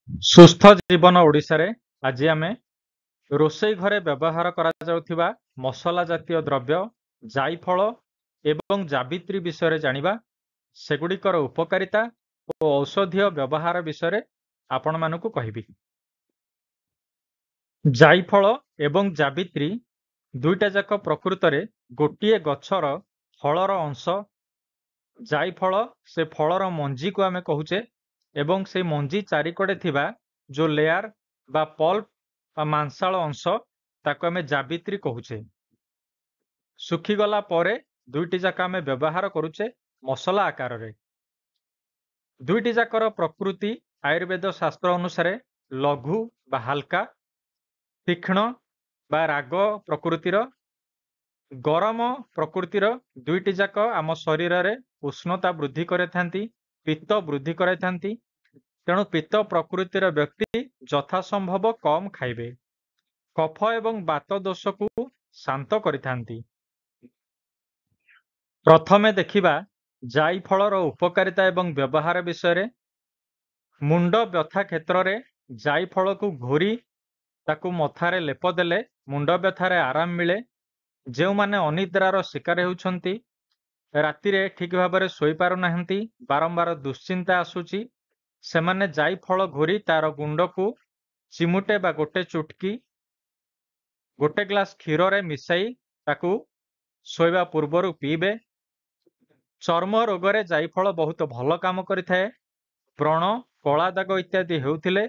ସୁସ୍ଥ ଜୀବନ ଓଡ଼ିଶାରେ ଆଜି ଆମେ ରୋଷେଇ ଘରେ ବ୍ୟବହାର କରାଯାଉଥିବା ମସଲା ଜାତୀୟ ଦ୍ରବ୍ୟ ଜାଇଫଳ ଏବଂ ଜାବିତ୍ରୀ ବିଷୟରେ ଜାଣିବା। ସେଗୁଡ଼ିକର ଉପକାରିତା ଓ ଔଷଧୀୟ ବ୍ୟବହାର ବିଷୟରେ ଆପଣମାନଙ୍କୁ କହିବି। ଜାଇଫଳ ଏବଂ ଜାବିତ୍ରୀ ଦୁଇଟା ଯାକ ପ୍ରକୃତରେ ଗୋଟିଏ ଗଛର ଫଳର ଅଂଶ। ଜାଇଫଳ ସେ ଫଳର ମଞ୍ଜିକୁ ଆମେ କହୁଛେ ଏବଂ ସେଇ ମଞ୍ଜି ଚାରିକଡ଼େ ଥିବା ଯୋଉ ଲେୟାର ବା ପଲ୍ପ ବା ମାଂସାଳ ଅଂଶ ତାକୁ ଆମେ ଜାବିତ୍ରୀ କହୁଛେ। ଶୁଖିଗଲା ପରେ ଦୁଇଟି ଯାକ ଆମେ ବ୍ୟବହାର କରୁଛେ ମସଲା ଆକାରରେ। ଦୁଇଟି ଯାକର ପ୍ରକୃତି ଆୟୁର୍ବେଦ ଶାସ୍ତ୍ର ଅନୁସାରେ ଲଘୁ ବା ହାଲକା, ତୀକ୍ଷ୍ଣ ବା ରାଗ ପ୍ରକୃତିର, ଗରମ ପ୍ରକୃତିର। ଦୁଇଟି ଯାକ ଆମ ଶରୀରରେ ଉଷ୍ଣତା ବୃଦ୍ଧି କରିଥାନ୍ତି, ପିତ୍ତ ବୃଦ୍ଧି କରାଇଥାନ୍ତି। ତେଣୁ ପିତ୍ତ ପ୍ରକୃତିର ବ୍ୟକ୍ତି ଯଥାସମ୍ଭବ କମ୍ ଖାଇବେ। କଫ ଏବଂ ବାତ ଦୋଷକୁ ଶାନ୍ତ କରିଥାନ୍ତି। ପ୍ରଥମେ ଦେଖିବା ଜାଇଫଳର ଉପକାରିତା ଏବଂ ବ୍ୟବହାର ବିଷୟରେ। ମୁଣ୍ଡ ବ୍ୟଥା କ୍ଷେତ୍ରରେ ଜାଇଫଳକୁ ଘୋରି ତାକୁ ମଥାରେ ଲେପ ଦେଲେ ମୁଣ୍ଡ ବ୍ୟଥାରେ ଆରାମ ମିଳେ। ଯେଉଁମାନେ ଅନିଦ୍ରାର ଶିକାର ହେଉଛନ୍ତି, ରାତିରେ ଠିକ୍ ଭାବରେ ଶୋଇପାରୁନାହାନ୍ତି, ବାରମ୍ବାର ଦୁଶ୍ଚିନ୍ତା ଆସୁଛି, ସେମାନେ ଜାଇଫଳ ଘୋରି ତାର ଗୁଣ୍ଡକୁ ଚିମୁଟେ ବା ଗୋଟେ ଚୁଟକି ଗୋଟେ ଗ୍ଲାସ କ୍ଷୀରରେ ମିଶାଇ ତାକୁ ଶୋଇବା ପୂର୍ବରୁ ପିଇବେ। ଚର୍ମ ରୋଗରେ ଜାଇଫଳ ବହୁତ ଭଲ କାମ କରିଥାଏ। ବ୍ରଣ, କଳା ଦାଗ ଇତ୍ୟାଦି ହେଉଥିଲେ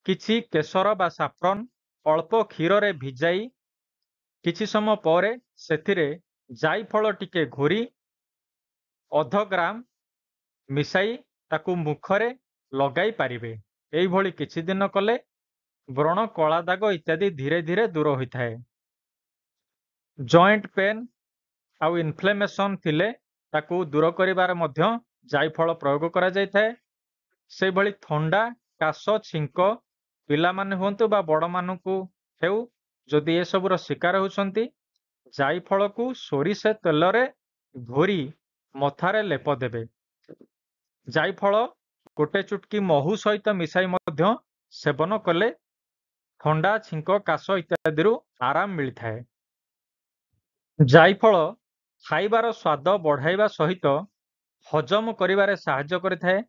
କିଛି କେଶର ବା ସାଫ୍ରନ ଅଳ୍ପ କ୍ଷୀରରେ ଭିଜାଇ କିଛି ସମୟ ପରେ ସେଥିରେ ଜାଇଫଳ ଟିକେ ଘୋରି ଅଧ ଗ୍ରାମ ମିଶାଇ ତାକୁ ମୁଖରେ ଲଗାଇ ପାରିବେ। ଏଇଭଳି କିଛି ଦିନ କଲେ ବ୍ରଣ, କଳା ଦାଗ ଇତ୍ୟାଦି ଧୀରେ ଧୀରେ ଦୂର ହୋଇଥାଏ। ଜଏଣ୍ଟ ପେନ୍ ଆଉ ଇନଫ୍ଲେମେସନ ଥିଲେ ତାକୁ ଦୂର କରିବାରେ ମଧ୍ୟ ଜାଇଫଳ ପ୍ରୟୋଗ କରାଯାଇଥାଏ। ସେହିଭଳି ଥଣ୍ଡା, କାଶ, ଛିଙ୍କ ପିଲାମାନେ ହୁଅନ୍ତୁ ବା ବଡ଼ମାନଙ୍କୁ ହେଉ, ଯଦି ଏସବୁର ଶିକାର ହେଉଛନ୍ତି, ଜାଇଫଳକୁ ସୋରିଷ ତେଲରେ ଘୋରି ମଥାରେ ଲେପ ଦେବେ। ଜାଇଫଳ ଗୋଟେ ଚୁଟକି ମହୁ ସହିତ ମିଶାଇ ମଧ୍ୟ ସେବନ କଲେ ଥଣ୍ଡା, ଛିଙ୍କ, କାଶ ଇତ୍ୟାଦିରୁ ଆରାମ ମିଳିଥାଏ। ଜାଇଫଳ ଖାଇବାର ସ୍ୱାଦ ବଢ଼ାଇବା ସହିତ ହଜମ କରିବାରେ ସାହାଯ୍ୟ କରିଥାଏ।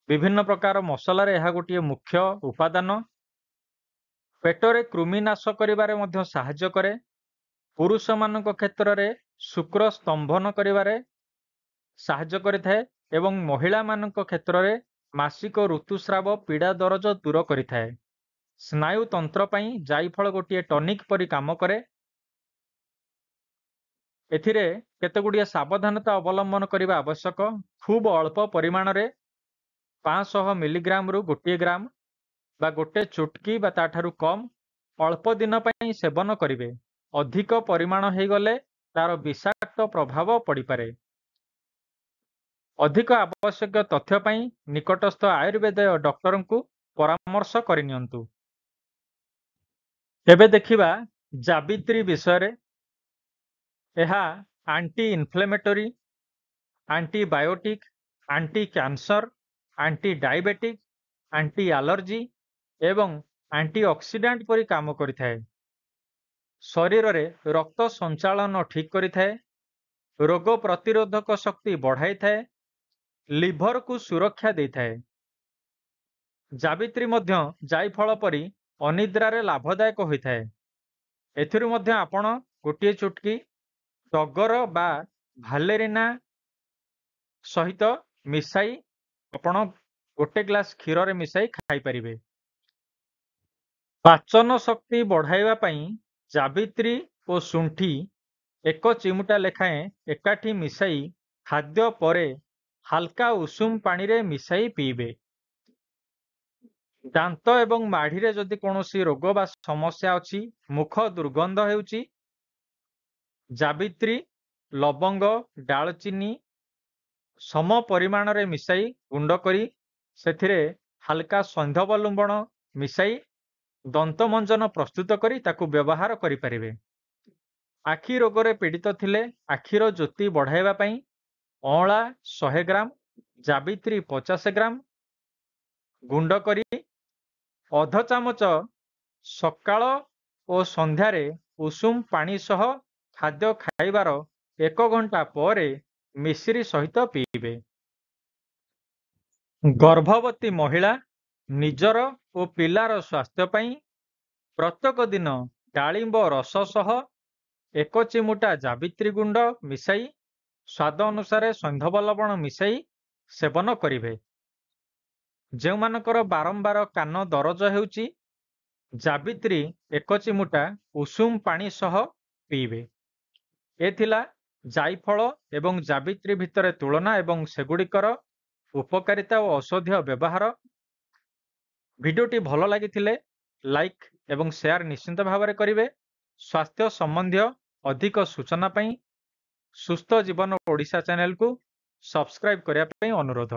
ବିଭିନ୍ନ ପ୍ରକାର ମସଲାରେ ଏହା ଗୋଟିଏ ମୁଖ୍ୟ ଉପାଦାନ। ପେଟରେ କୃମି ନାଶ କରିବାରେ ମଧ୍ୟ ସାହାଯ୍ୟ କରେ। ପୁରୁଷମାନଙ୍କ କ୍ଷେତ୍ରରେ ଶୁକ୍ର ସ୍ତମ୍ଭନ କରିବାରେ ସାହାଯ୍ୟ କରିଥାଏ ଏବଂ ମହିଳାମାନଙ୍କ କ୍ଷେତ୍ରରେ ମାସିକ ଋତୁସ୍ରାବ ପୀଡ଼ା ଦରଜ ଦୂର କରିଥାଏ। ସ୍ନାୟୁ ତନ୍ତ୍ର ପାଇଁ ଜାଇଫଳ ଗୋଟିଏ ଟନିକ୍ ପରି କାମ କରେ। ଏଥିରେ କେତେଗୁଡ଼ିଏ ସାବଧାନତା ଅବଲମ୍ବନ କରିବା ଆବଶ୍ୟକ। ଖୁବ୍ ଅଳ୍ପ ପରିମାଣରେ 500 ମିଲିଗ୍ରାମରୁ 1 ଗ୍ରାମ ବା ଗୋଟେ ଚୁଟକି ବା ତାଠାରୁ କମ୍ ଅଳ୍ପ ଦିନ ପାଇଁ ସେବନ କରିବେ। ଅଧିକ ପରିମାଣ ହେଇଗଲେ ତାର ବିଷାକ୍ତ ପ୍ରଭାବ ପଡ଼ିପାରେ। ଅଧିକ ଆବଶ୍ୟକ ତଥ୍ୟ ପାଇଁ ନିକଟସ୍ଥ ଆୟୁର୍ବେଦ ଡକ୍ଟରଙ୍କୁ ପରାମର୍ଶ କରିନିଅନ୍ତୁ। ଏବେ ଦେଖିବା ଜାବିତ୍ରୀ ବିଷୟରେ। ଏହା anti inflammatory, antibiotic, anti cancer, anti diabetic, anti allergy ଏବଂ ଆଣ୍ଟିଅକ୍ସିଡାଣ୍ଟ ପରି କାମ କରିଥାଏ। ଶରୀରରେ ରକ୍ତ ସଞ୍ଚାଳନ ଠିକ୍ କରିଥାଏ। ରୋଗ ପ୍ରତିରୋଧକ ଶକ୍ତି ବଢ଼ାଇଥାଏ। ଲିଭରକୁ ସୁରକ୍ଷା ଦେଇଥାଏ। ଜାବିତ୍ରୀ ମଧ୍ୟ ଜାଇଫଳ ପରି ଅନିଦ୍ରାରେ ଲାଭଦାୟକ ହୋଇଥାଏ। ଏଥିରୁ ମଧ୍ୟ ଆପଣ ଗୋଟିଏ ଚୁଟକି ଟଗର ବା ଭାଲେରିନା ସହିତ ମିଶାଇ ଆପଣ ଗୋଟେ ଗ୍ଲାସ କ୍ଷୀରରେ ମିଶାଇ ଖାଇପାରିବେ। ପାଚନ ଶକ୍ତି ବଢ଼ାଇବା ପାଇଁ ଜାବିତ୍ରୀ ଓ ଶୁଣ୍ଠି 1 ଚିମୁଟା ଲେଖାଏଁ ଏକାଠି ମିଶାଇ ଖାଦ୍ୟ ପରେ ହାଲକା ଉଷୁମ ପାଣିରେ ମିଶାଇ ପିଇବେ। ଦାନ୍ତ ଏବଂ ମାଢ଼ିରେ ଯଦି କୌଣସି ରୋଗ ବା ସମସ୍ୟା ଅଛି, ମୁଖ ଦୁର୍ଗନ୍ଧ ହେଉଛି, ଜାବିତ୍ରୀ, ଲବଙ୍ଗ, ଡାଳଚିନି ସମ ପରିମାଣରେ ମିଶାଇ ଗୁଣ୍ଡ କରି ସେଥିରେ ହାଲକା ସୈନ୍ଧବ ଲୁମ୍ବଣ ମିଶାଇ ଦନ୍ତମଞ୍ଜନ ପ୍ରସ୍ତୁତ କରି ତାକୁ ବ୍ୟବହାର କରିପାରିବେ। ଆଖି ରୋଗରେ ପୀଡ଼ିତ ଥିଲେ ଆଖିର ଜ୍ୟୋତି ବଢ଼ାଇବା ପାଇଁ ଅଁଳା 100 ଗ୍ରାମ, ଜାବିତ୍ରୀ 50 ଗ୍ରାମ, ଗୁଣ୍ଡ କରି ଅଧ ଚାମଚ ସକାଳ ଓ ସନ୍ଧ୍ୟାରେ ଉଷୁମ ପାଣି ସହ ଖାଦ୍ୟ ଖାଇବାର 1 ଘଣ୍ଟା ପରେ ମିଶ୍ରି ସହିତ ପିଇବେ। ଗର୍ଭବତୀ ମହିଳା ନିଜର ଓ ପିଲାର ସ୍ୱାସ୍ଥ୍ୟ ପାଇଁ ପ୍ରତ୍ୟେକ ଦିନ ଡାଳିମ୍ବ ରସ ସହ 1 ଚିମୁଟା ଜାବିତ୍ରୀ ଗୁଣ୍ଡ ମିଶାଇ ସ୍ୱାଦ ଅନୁସାରେ ସୈନ୍ଧବ ଲବଣ ମିଶାଇ ସେବନ କରିବେ। ଯେଉଁମାନଙ୍କର ବାରମ୍ବାର କାନ ଦରଜ ହେଉଛି, ଜାବିତ୍ରୀ 1 ଚିମୁଟା ଉଷୁମ ପାଣି ସହ ପିଇବେ। ଏ ଥିଲା ଜାଇଫଳ ଏବଂ ଜାବିତ୍ରୀ ଭିତରେ ତୁଳନା ଏବଂ ସେଗୁଡ଼ିକର ଉପକାରିତା ଓ ଔଷଧୀୟ ବ୍ୟବହାର। ଭିଡ଼ିଓଟି ଭଲ ଲାଗିଥିଲେ ଲାଇକ୍ ଏବଂ ସେୟାର ନିଶ୍ଚିନ୍ତ ଭାବରେ କରିବେ। ସ୍ୱାସ୍ଥ୍ୟ ସମ୍ବନ୍ଧୀୟ ଅଧିକ ସୂଚନା ପାଇଁ ସୁସ୍ଥ ଜୀବନ ଓଡ଼ିଶା ଚ୍ୟାନେଲକୁ ସବସ୍କ୍ରାଇବ କରିବା ପାଇଁ ଅନୁରୋଧ।